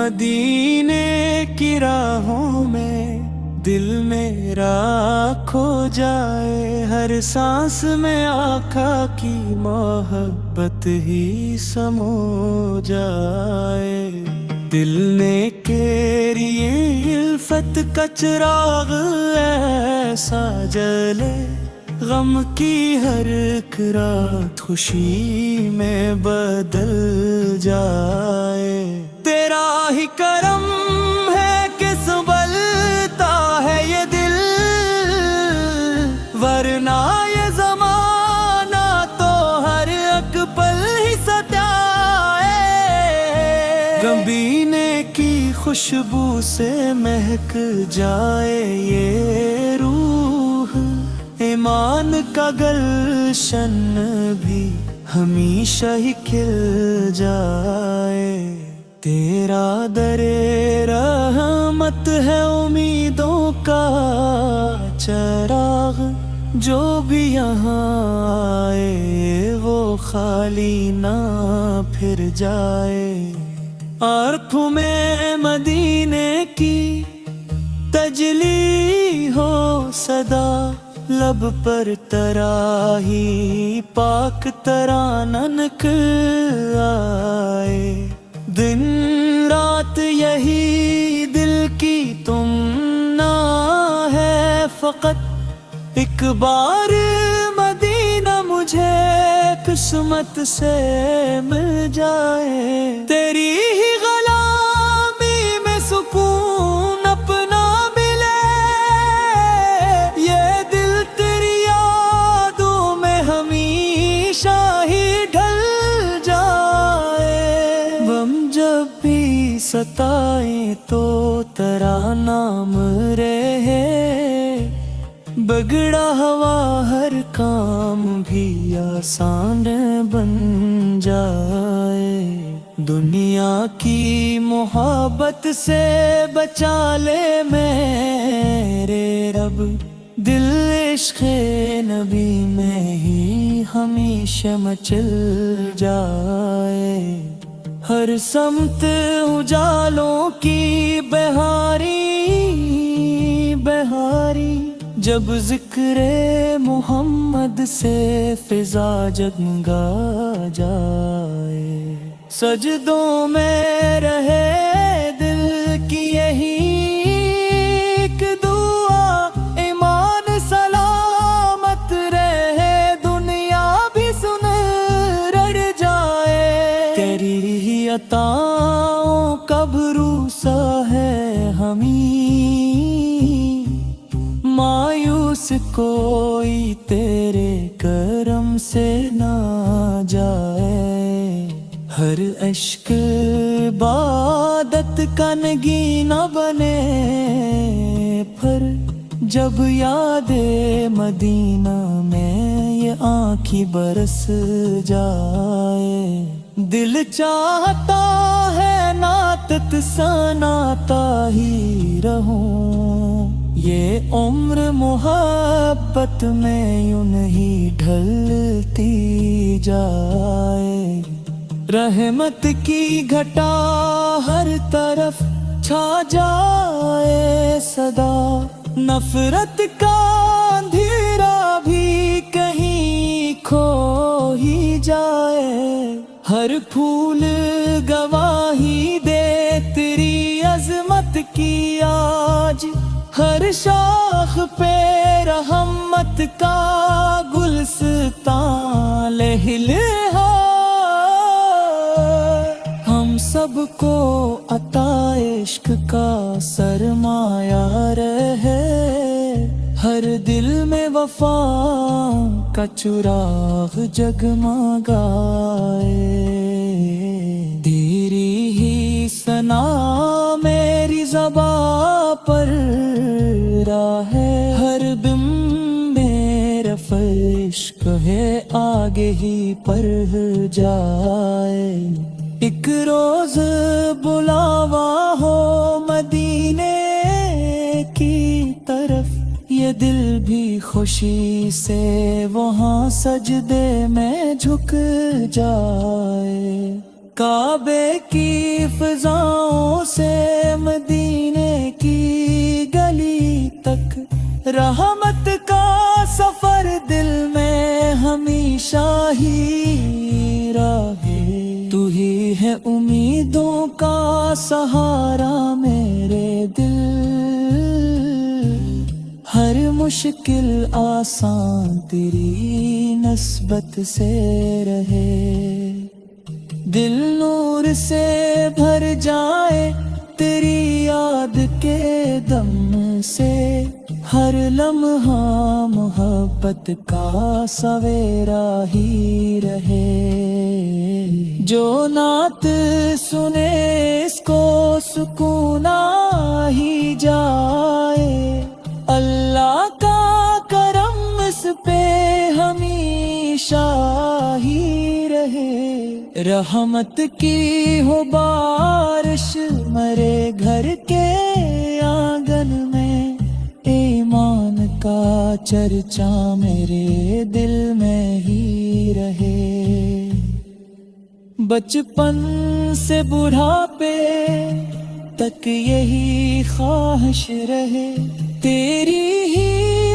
मदीने की राहों में दिल मेरा खो जाए, हर सांस में आका की मोहब्बत ही समो जाए। दिल ने केरिए इल्फत का चिराग ऐसा जले, गम की हर एक रात खुशी में बदल जाए। तेरा ही करम है कि संभलता है ये दिल, वरना ये ज़माना तो हर एक पल ही सताए। गंबीने की खुशबू से महक जाए ये रूह, ईमान का गलशन भी हमेशा ही खिल जाए। तेरा दरे रहमत है उम्मीदों का चिराग, जो भी यहाँ आए वो खाली ना फिर जाए। आँखों में मदीने की तजली हो सदा, लब पर तराही पाक तरानन आए। दिन रात यही दिल की तुम ना है फकत, एक बार मदीना मुझे किस्मत से मिल जाए। तेरी ही गुलामी में सुकून अपना मिले, ये दिल तेरी यादों में हमेशा ही ढल जाए। गम जब भी सताए तो तेरा नाम रहे, बिगड़ा हुआ हर काम भी आसान बन जाए। दुनिया की मोहब्बत से बचा ले मेरे रब, दिल इश्क़ नबी में ही हमेशा मचल जाए। हर समत उजालों की बहारी बहारी, जब ज़िक्रे मोहम्मद से फिजा जगमगा जाए। सजदों में रहे दिल की यही एक दुआ, ईमान सलामत रहे दुनिया भी सुन रड़ जाए। तेरी ही अताओं का भरोसा है हमी, मायूस कोई तेरे करम से ना जाए। हर इश्क इबादत का नगीना बने, पर जब याद मदीना में ये आँखी बरस जाए। दिल चाहता है नात सनाता ही रहूं, ये उम्र मोहब्बत में यूं नहीं ढलती जाए। रहमत की घटा हर तरफ छा जाए सदा, नफरत का अंधेरा भी कहीं खो ही जाए। हर फूल गवाही दे तेरी अजमत की आज, हर शाख पे रहमत का गुलस्तान लहले। हम सबको अता इश्क का सरमाया रहे, हर दिल में वफा का चिराग जगमगाए। तेरी ही सना मेरी ज़बां पर है, हर बिम मेरा इश्क है आगे ही पर जाए। एक रोज बुलावा हो मदीने की तरफ, ये दिल भी खुशी से वहाँ सजदे में झुक जाए। کعبے کی فضاؤں سے مدینے کی گلی تک رحمت کا سفر دل میں ہمیشہ ہی رہے۔ تو ہی ہے امیدوں کا سہارا میرے دل، ہر مشکل آسان تیری نسبت سے رہے۔ دل نور سے بھر جائے تیری یاد کے دم سے، ہر لمحہ محبت کا سویرا ہی رہے۔ جو نعت سنے اس کو سکون آ ہی جائے، اللہ کا کرم اس پہ ہمیشہ ہی رہے۔ رحمت کی ہو بارش مرے گھر کے آنگن میں، ایمان کا چرچا میرے دل میں ہی رہے۔ بچپن سے بڑھاپے تک یہی خواہش رہے، تیری ہی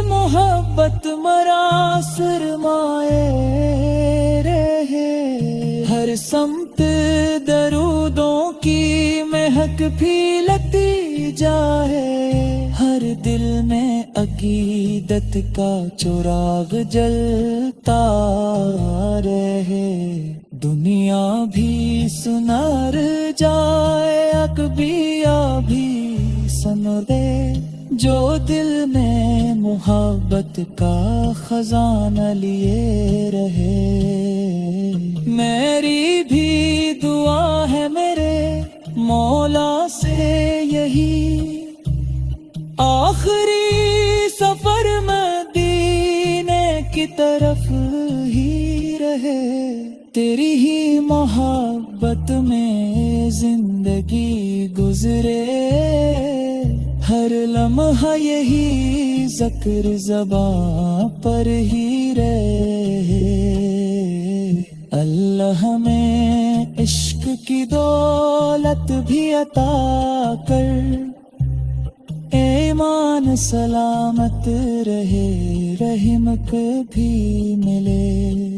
محبت مرا سرمائے رہے۔ ہر سمت درودوں کی مہک پھیلتی جائے، ہر دل میں عقیدت کا چراغ جلتا رہے۔ دنیا بھی سنر جائے، اکبیا بھی سن دے، جو دل میں محبت کا خزانہ لیے رہے۔ میری بھی دعا ہے میرے مولا سے یہی، آخری سفر مدینے کی طرف ہی رہے۔ تیری ہی محبت میں زندگی گزرے، ہر لمحہ یہی ذکر زباں پر ہی رہے۔ اللہ ہمیں عشق کی دولت بھی عطا کر، ایمان سلامت رہے، رحمت بھی ملے۔